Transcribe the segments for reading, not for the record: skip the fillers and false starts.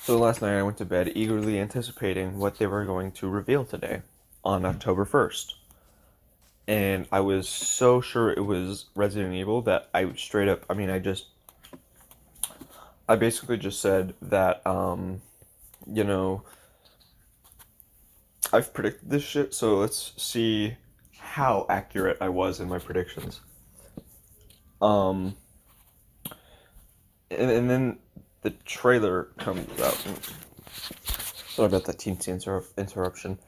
So last night I went to bed eagerly anticipating what they were going to reveal today on October 1st. And I was so sure it was Resident Evil that I straight up, I basically just said that, you know, I've predicted this shit, so let's see how accurate I was in my predictions. Um, and then the trailer comes out. Sorry about that teensy interruption.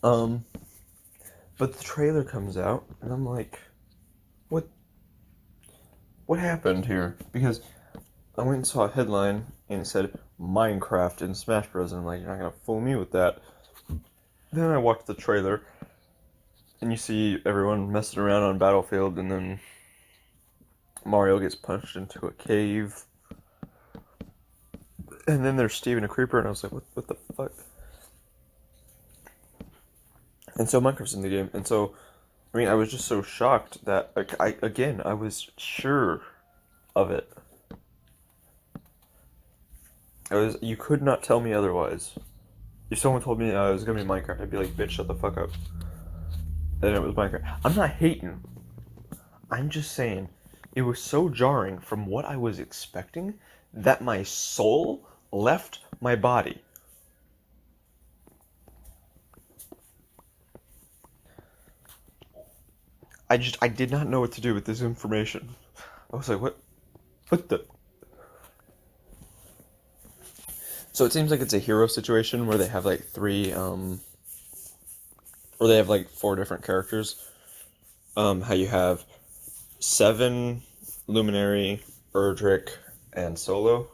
Um, but the trailer comes out, and I'm like, what? What happened here? Because I went and saw a headline, and it said Minecraft in Smash Bros. And I'm like, you're not gonna fool me with that. Then I watched the trailer, and you see everyone messing around on Battlefield, and then Mario gets punched into a cave. And then there's Steve and a creeper, and I was like, what the fuck? And so Minecraft's in the game, and so, I was just so shocked that, like, I was sure of it. You could not tell me otherwise. If someone told me it was gonna be Minecraft, I'd be like, bitch, shut the fuck up. And it was Minecraft. I'm not hating. I'm just saying, it was so jarring from what I was expecting that my soul left my body. I did not know what to do with this information. I was like, what the? So it seems like it's a hero situation where they have like or they have like four different characters. How you have Seven, Luminary, Erdrick, and Solo.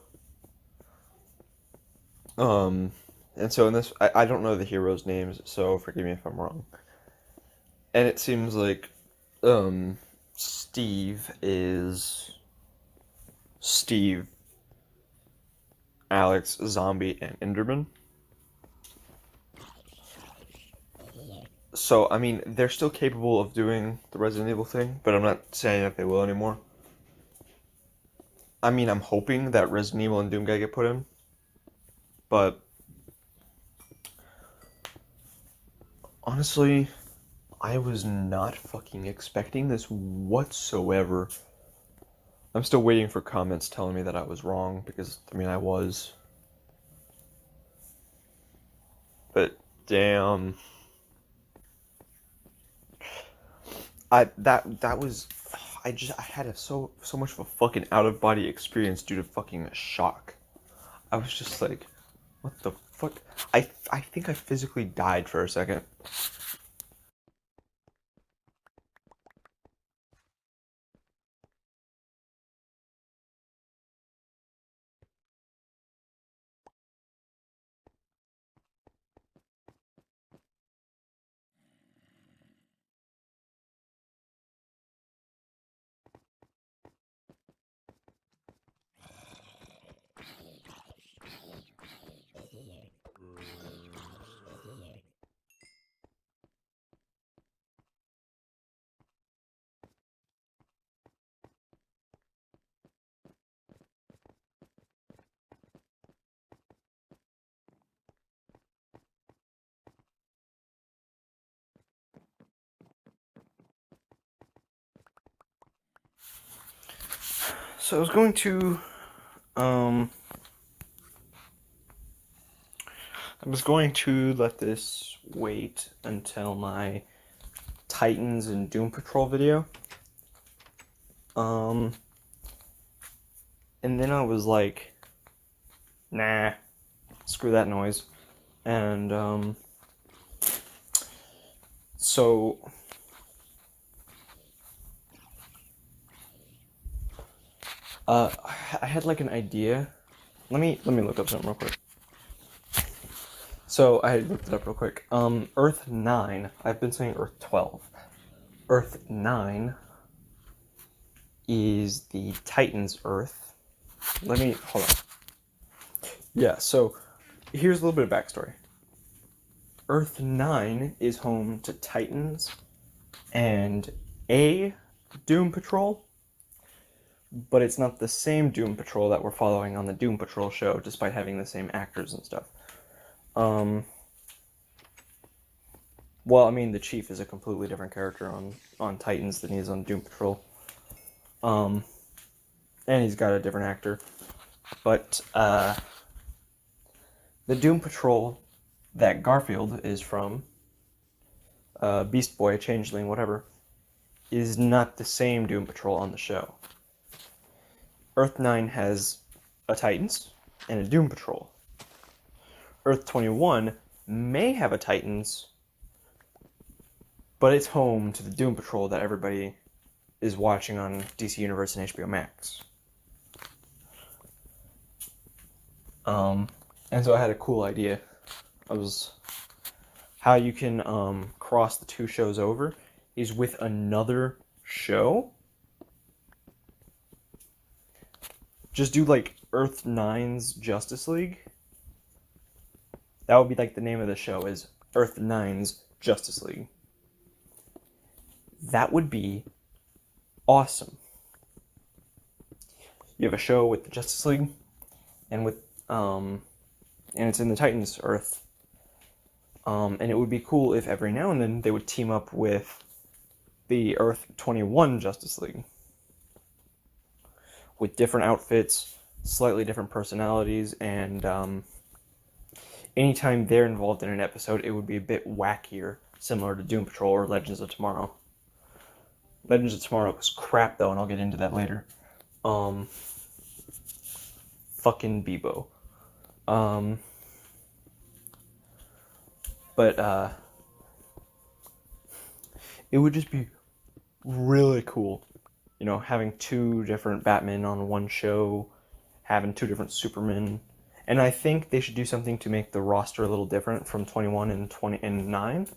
And so in this, I don't know the heroes' names, so forgive me if I'm wrong. And it seems like, Steve is Steve, Alex, Zombie, and Enderman. So, they're still capable of doing the Resident Evil thing, but I'm not saying that they will anymore. I'm hoping that Resident Evil and Doomguy get put in, but honestly, I was not fucking expecting this whatsoever. I'm still waiting for comments telling me that I was wrong, because, I was. But, damn. That was, I had so much of a fucking out of body experience due to fucking shock. I was just like, what the fuck? I think I physically died for a second. So I was going to, um, let this wait until my Titans and Doom Patrol video. Um, and then I was like, nah, screw that noise. And, so I had like an idea. Let me look up something real quick. So I looked it up real quick. Earth 9. I've been saying Earth 12. Earth 9 is the Titan's Earth. Hold on. Yeah, so here's a little bit of backstory. Earth 9 is home to Titans and a Doom Patrol, but it's not the same Doom Patrol that we're following on the Doom Patrol show, despite having the same actors and stuff. Well, I mean, the Chief is a completely different character on Titans than he is on Doom Patrol. And he's got a different actor. But, the Doom Patrol that Garfield is from, Beast Boy, Changeling, whatever, is not the same Doom Patrol on the show. Earth 9 has a Titans and a Doom Patrol. Earth 21 may have a Titans, but it's home to the Doom Patrol that everybody is watching on DC Universe and HBO Max. And so I had a cool idea. How you can cross the two shows over is with another show. Just do like Earth 9's Justice League. That would be like the name of the show is Earth 9's Justice League. That would be awesome. You have a show with the Justice League and with and it's in the Titans Earth. And it would be cool if every now and then they would team up with the Earth 21 Justice League. With different outfits, slightly different personalities, and anytime they're involved in an episode, it would be a bit wackier, similar to Doom Patrol or Legends of Tomorrow. Legends of Tomorrow was crap, though, and I'll get into that later. Fucking Bebo. But it would just be really cool, you know, having two different Batmen on one show, having two different Supermen, and I think they should do something to make the roster a little different from 21 and 9.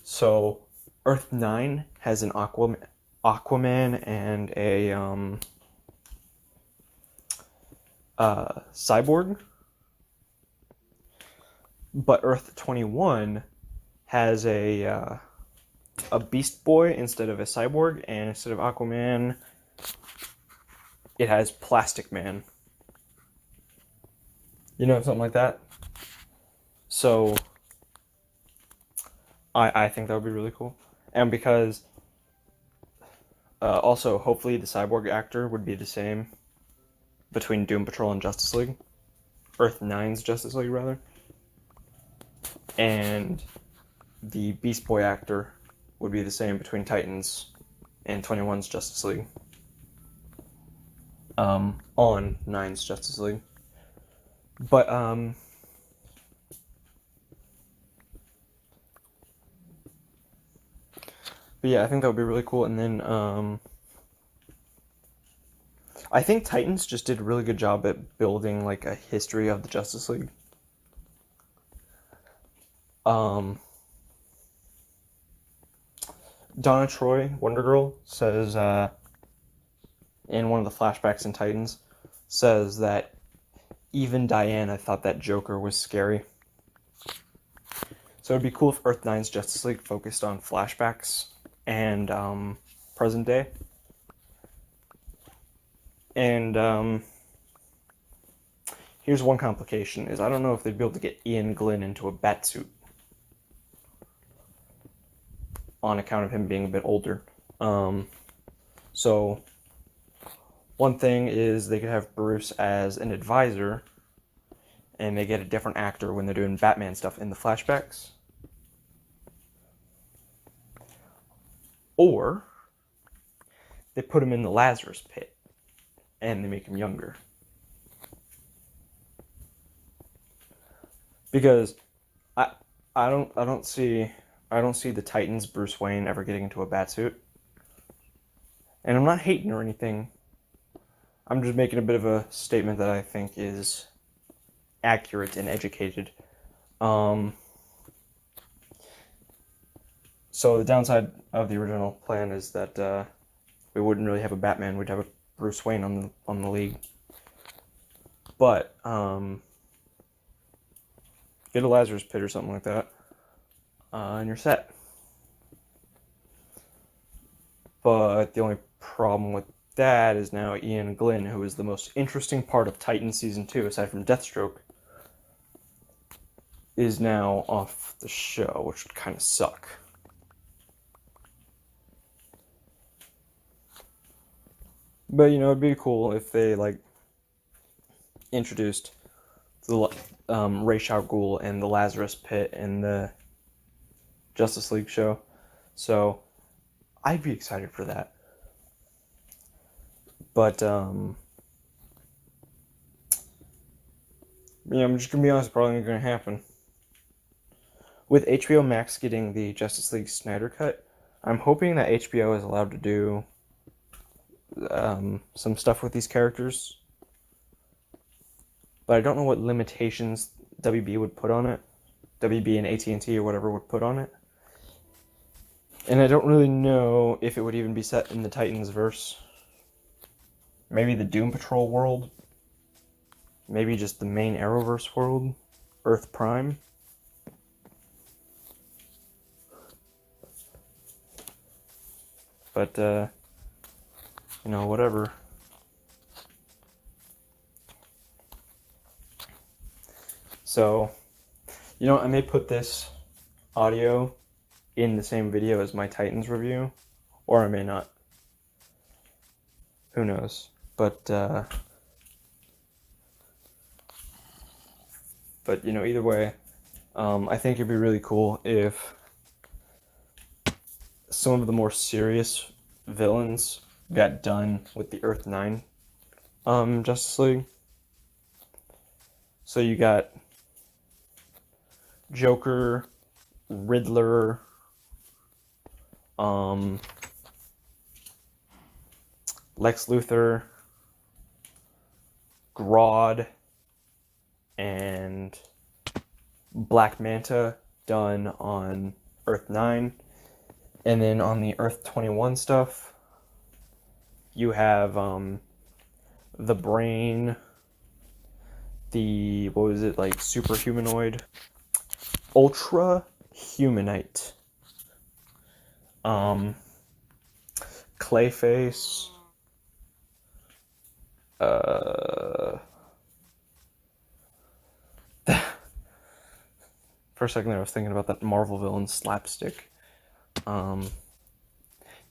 So, Earth 9 has an Aquaman and a Cyborg. But Earth 21 has a Beast Boy instead of a Cyborg, and instead of Aquaman, it has Plastic Man. You know, something like that. So, I think that would be really cool. And because, also, hopefully the Cyborg actor would be the same between Doom Patrol and Justice League. Earth 9's Justice League, rather. And the Beast Boy actor would be the same between Titans and 21's Justice League. On 9's Justice League. But yeah, I think that would be really cool. And then I think Titans just did a really good job at building like a history of the Justice League. Donna Troy, Wonder Girl, says in one of the flashbacks in Titans, says that even Diana thought that Joker was scary. So it'd be cool if Earth 9's Justice League focused on flashbacks and present day. And here's one complication, is I don't know if they'd be able to get Ian Glynn into a batsuit on account of him being a bit older. So one thing is they could have Bruce as an advisor, and they get a different actor when they're doing Batman stuff in the flashbacks. Or they put him in the Lazarus pit and they make him younger. Because I don't see the Titans Bruce Wayne ever getting into a batsuit. And I'm not hating or anything. I'm just making a bit of a statement that I think is accurate and educated. So the downside of the original plan is that we wouldn't really have a Batman. We'd have a Bruce Wayne on the league. But get a Lazarus Pit or something like that, and you're set. But the only problem with that is now Ian Glynn, who is the most interesting part of Titans Season 2, aside from Deathstroke, is now off the show, which would kind of suck. But, you know, it'd be cool if they, like, introduced the Ra's al Ghul and the Lazarus Pit in the Justice League show. So, I'd be excited for that. But, I'm just gonna be honest, probably not gonna happen. With HBO Max getting the Justice League Snyder Cut, I'm hoping that HBO is allowed to do some stuff with these characters. But I don't know what limitations WB would put on it. WB and AT&T or whatever would put on it. And I don't really know if it would even be set in the Titans verse. Maybe the Doom Patrol world. Maybe just the main Arrowverse world. Earth Prime. But, whatever. So, I may put this audio in the same video as my Titans review, or I may not. Who knows? But either way, I think it'd be really cool if some of the more serious villains got done with the Earth 9 Justice League. So you got Joker, Riddler, Lex Luthor, Grodd, and Black Manta done on Earth 9. And then on the Earth 21 stuff, you have the Brain, the, super humanoid, Ultra Humanite, Clayface, for a second there I was thinking about that Marvel villain Slapstick.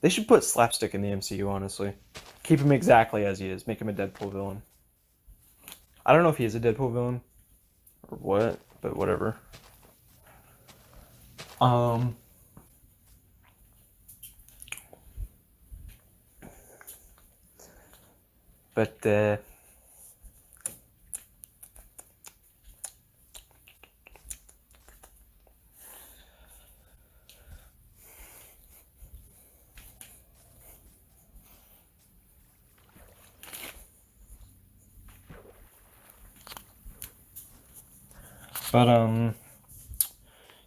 They should put Slapstick in the MCU, honestly. Keep him exactly as he is. Make him a Deadpool villain. I don't know if he is a Deadpool villain or what, but whatever.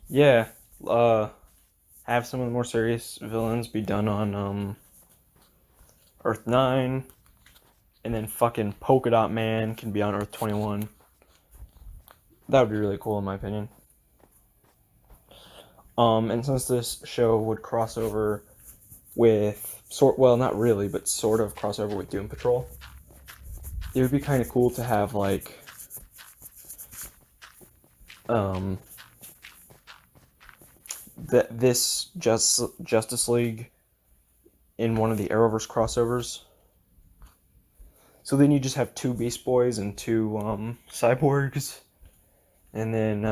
Yeah, have some of the more serious villains be done on, Earth 9, and then fucking Polka Dot Man can be on Earth 21. That would be really cool in my opinion. And since this show would cross over with, not really, but sort of cross over with Doom Patrol, it would be kind of cool to have, this Justice League in one of the Arrowverse crossovers. So then you just have 2 Beast Boys and 2 Cyborgs, and then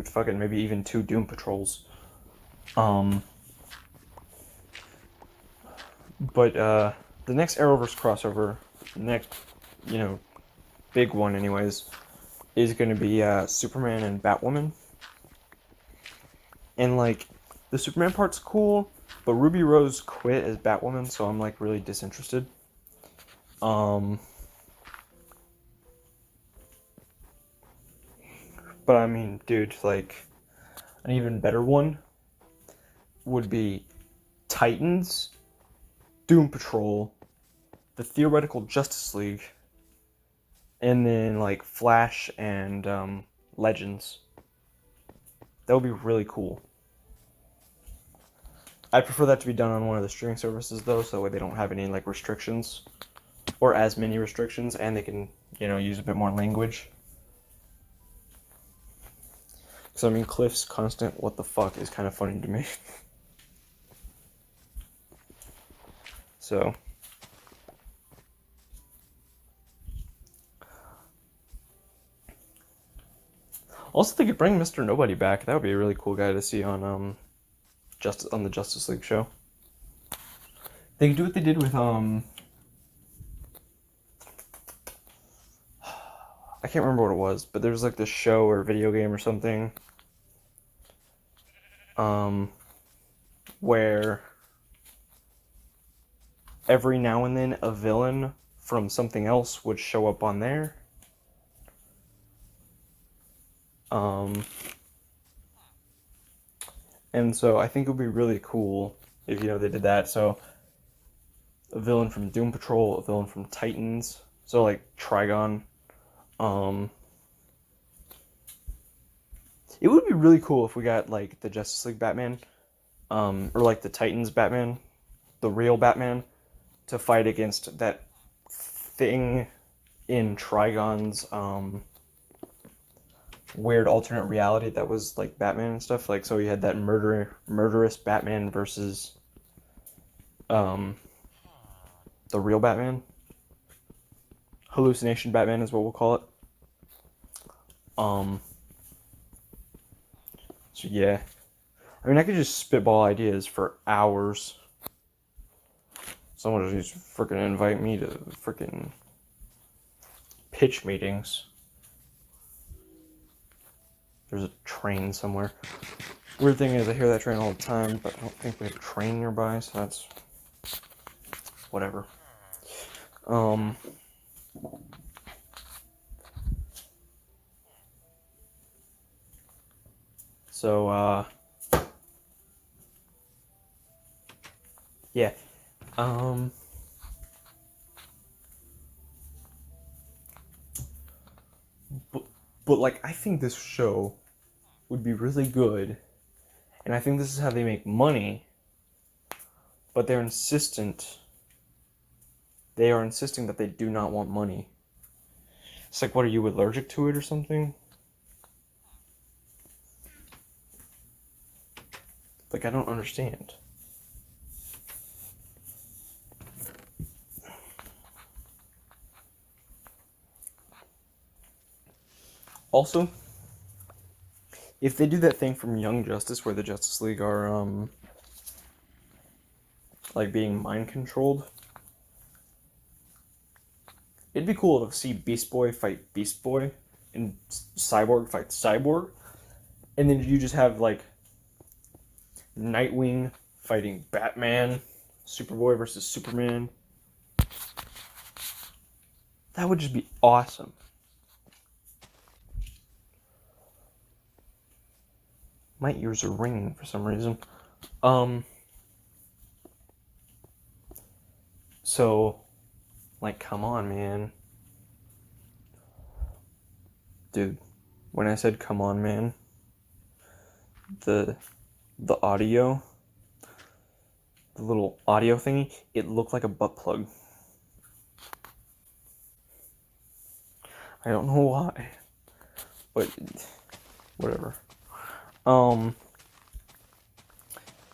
fucking maybe even 2 Doom Patrols. But the next Arrowverse crossover, next big one anyways, is going to be Superman and Batwoman. And the Superman part's cool, but Ruby Rose quit as Batwoman, so I'm really disinterested. But I mean, dude, an even better one would be Titans, Doom Patrol, the Theoretical Justice League, and then like Flash and Legends. That would be really cool. I'd prefer that to be done on one of the streaming services though, so that way they don't have any like restrictions or as many restrictions, and they can, you know, use a bit more language. So I mean, Cliff's constant "what the fuck" is kind of funny to me. So also they could bring Mr. Nobody back. That would be a really cool guy to see on the Justice League show. They could do what they did with I can't remember what it was, but there was like this show or video game or something where every now and then a villain from something else would show up on there. And so I think it would be really cool if, you know, they did that. So a villain from Doom Patrol, a villain from Titans, so like Trigon. It would be really cool if we got like the Justice League Batman, or like the Titans Batman, the real Batman, to fight against that thing in Trigon's weird alternate reality that was like Batman and stuff. Like, so you had that murderous Batman versus the real Batman. Hallucination Batman is what we'll call it. So yeah. I mean, I could just spitball ideas for hours. Someone just freaking invite me to freaking pitch meetings. There's a train somewhere. Weird thing is, I hear that train all the time, but I don't think we have a train nearby, so that's whatever. So, yeah. But like, I think this show would be really good, and I think this is how they make money, but they are insisting that they do not want money. It's like, what, are you allergic to it or something? Like, I don't understand. Also, if they do that thing from Young Justice where the Justice League are, like, being mind controlled, it'd be cool to see Beast Boy fight Beast Boy and Cyborg fight Cyborg, and then you just have, like, Nightwing fighting Batman, Superboy versus Superman. That would just be awesome. My ears are ringing for some reason. So, like, come on, man. Dude, when I said come on, man, the audio, the little audio thingy, it looked like a butt plug. I don't know why, but whatever.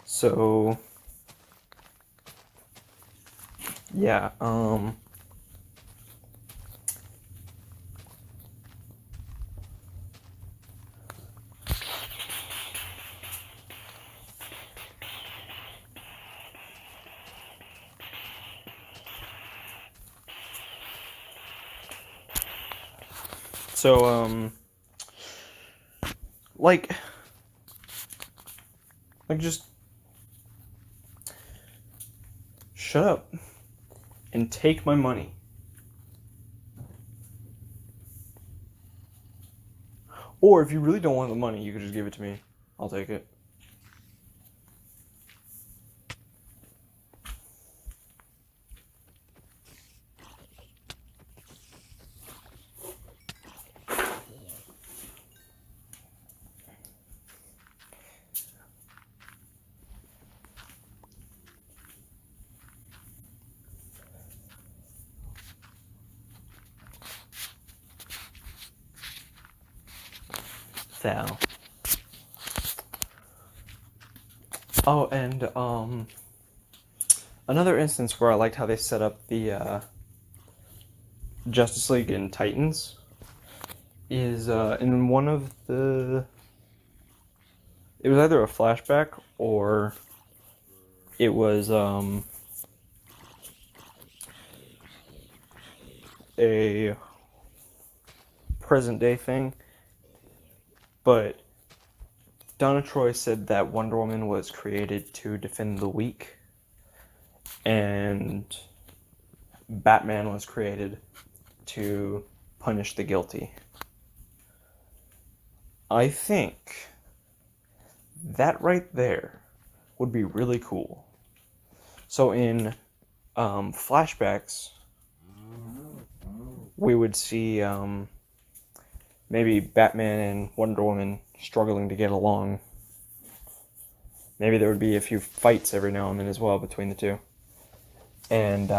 So yeah, so like just shut up and take my money. Or if you really don't want the money, you could just give it to me. I'll take it. So. Oh, and another instance where I liked how they set up the Justice League and Titans is in one of the. It was either a flashback or it was a present day thing, but Donna Troy said that Wonder Woman was created to defend the weak, and Batman was created to punish the guilty. I think that right there would be really cool. So in flashbacks, we would see maybe Batman and Wonder Woman struggling to get along. Maybe there would be a few fights every now and then as well between the two. And,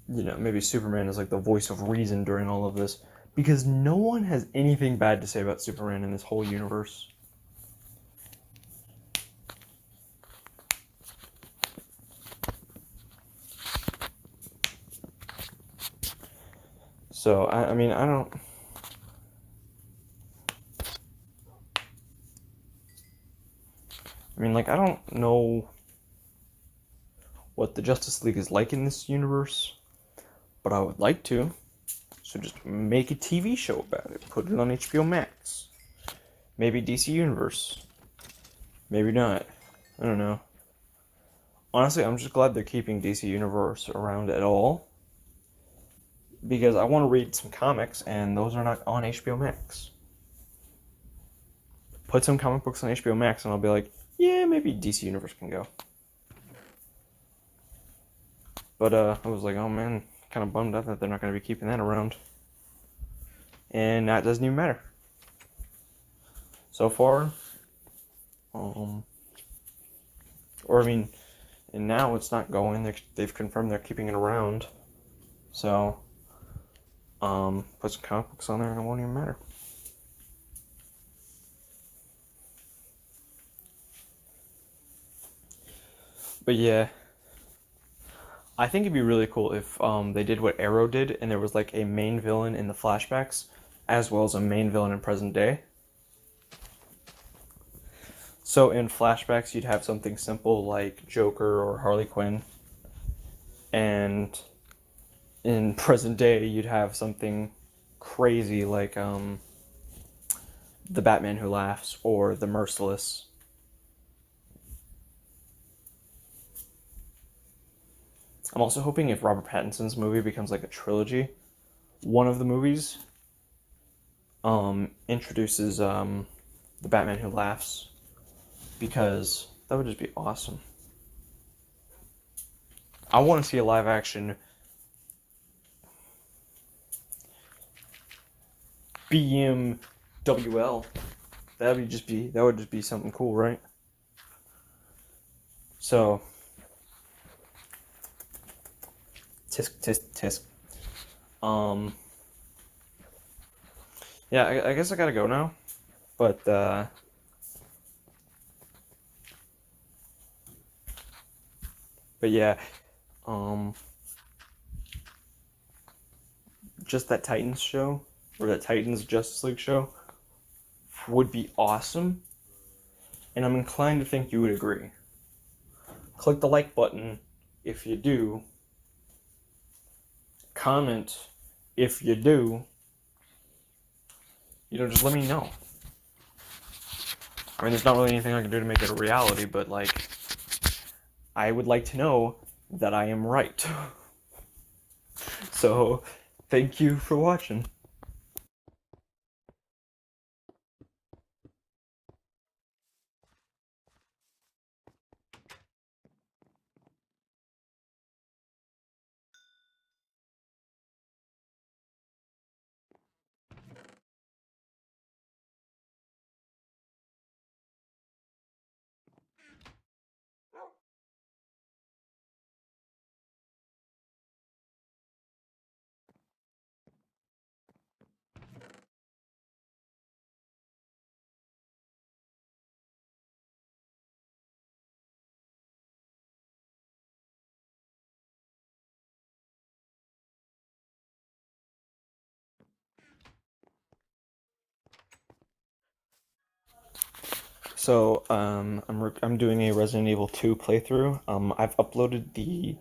maybe Superman is like the voice of reason during all of this. Because no one has anything bad to say about Superman in this whole universe. So, I mean, I don't... I don't know what the Justice League is like in this universe, but I would like to. So just make a TV show about it. Put it on HBO Max. Maybe DC Universe. Maybe not. I don't know. Honestly, I'm just glad they're keeping DC Universe around at all. Because I want to read some comics, and those are not on HBO Max. Put some comic books on HBO Max, and I'll be like, yeah, maybe DC Universe can go. But I was like, oh man, kind of bummed out that they're not going to be keeping that around. And that doesn't even matter. So far, and now it's not going. They've confirmed they're keeping it around. So, put some comic books on there and it won't even matter. But yeah, I think it'd be really cool if they did what Arrow did and there was like a main villain in the flashbacks as well as a main villain in present day. So in flashbacks, you'd have something simple like Joker or Harley Quinn, and in present day, you'd have something crazy like the Batman Who Laughs or the Merciless. I'm also hoping if Robert Pattinson's movie becomes like a trilogy, one of the movies introduces the Batman Who Laughs, because that would just be awesome. I want to see a live action BMWL. That would just be something cool, right? So, tisk tisk tisk. Yeah, I guess I gotta go now, but yeah, just that Titans show or that Titans Justice League show would be awesome, and I'm inclined to think you would agree. Click the like button if you do. Comment if you do. Just let me know. There's not really anything I can do to make it a reality, but I would like to know that I am right. So, thank you for watching. So, I'm doing a Resident Evil 2 playthrough. I've uploaded the.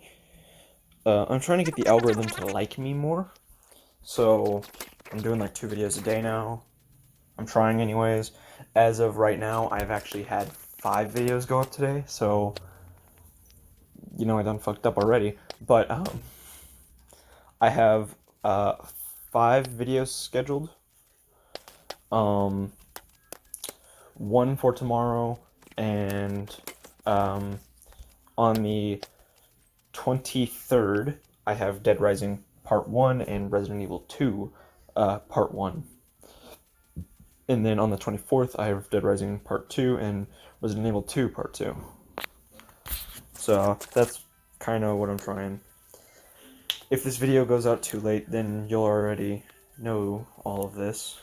I'm trying to get the algorithm to like me more. So, I'm doing like 2 videos a day now. I'm trying anyways. As of right now, I've actually had 5 videos go up today. So, I done fucked up already. But I have 5 videos scheduled. One for tomorrow, and on the 23rd, I have Dead Rising Part 1 and Resident Evil 2 Part 1. And then on the 24th, I have Dead Rising Part 2 and Resident Evil 2 Part 2. So that's kind of what I'm trying. If this video goes out too late, then you'll already know all of this.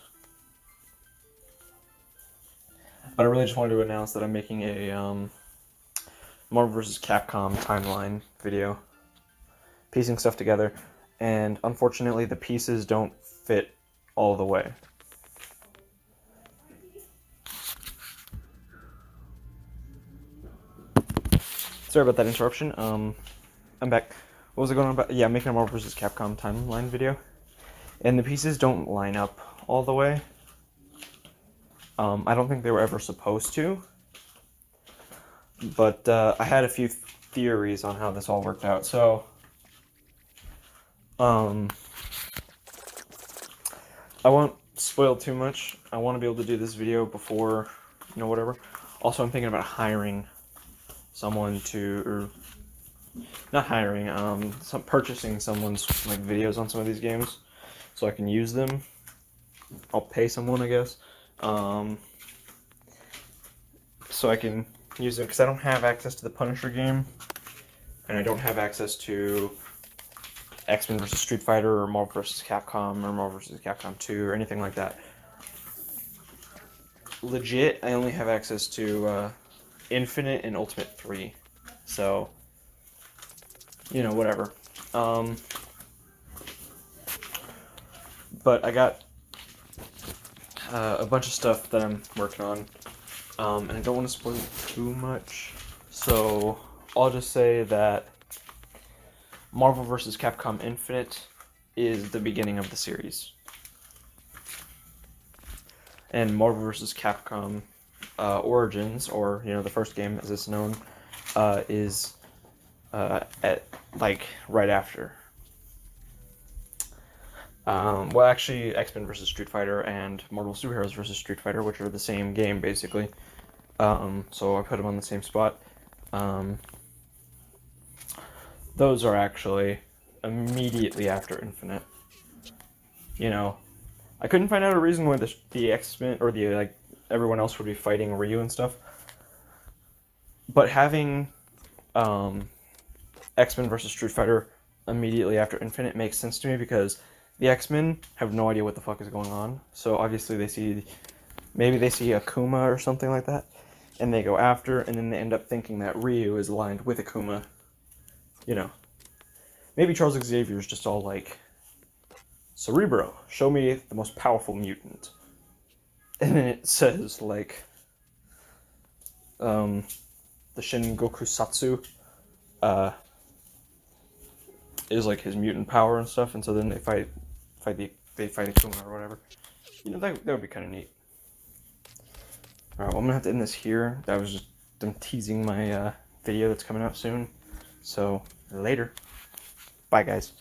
But I really just wanted to announce that I'm making a Marvel vs. Capcom timeline video, piecing stuff together, and unfortunately the pieces don't fit all the way. Sorry about that interruption. I'm back. What was I going on about? Yeah, I'm making a Marvel vs. Capcom timeline video, and the pieces don't line up all the way. I don't think they were ever supposed to, but I had a few theories on how this all worked out. So, I won't spoil too much. I want to be able to do this video before, whatever. Also, I'm thinking about hiring someone to, or not hiring, purchasing someone's like videos on some of these games, so I can use them. I'll pay someone, I guess, so I can use them, because I don't have access to the Punisher game, and I don't have access to X-Men vs. Street Fighter, or Marvel vs. Capcom, or Marvel vs. Capcom 2, or anything like that. Legit, I only have access to Infinite and Ultimate 3, so, whatever. But I got a bunch of stuff that I'm working on, and I don't want to spoil too much, so I'll just say that Marvel vs. Capcom Infinite is the beginning of the series, and Marvel vs. Capcom Origins, or the first game as it's known, is at right after. Well, actually, X-Men vs. Street Fighter and Marvel Superheroes vs. Street Fighter, which are the same game, basically. So I put them on the same spot. Those are actually immediately after Infinite. I couldn't find out a reason why the X-Men, or everyone else would be fighting Ryu and stuff. But having X-Men vs. Street Fighter immediately after Infinite makes sense to me, because the X-Men have no idea what the fuck is going on. So obviously maybe they see Akuma or something like that, and they go after, and then they end up thinking that Ryu is aligned with Akuma. Maybe Charles Xavier is just all like, Cerebro, show me the most powerful mutant. And then it says, like, the Shin Gokusatsu, is like his mutant power and stuff, and so then they fight Akuma or whatever. That would be kind of neat. Alright, well, I'm gonna have to end this here. I'm teasing my video that's coming out soon. So, later. Bye, guys.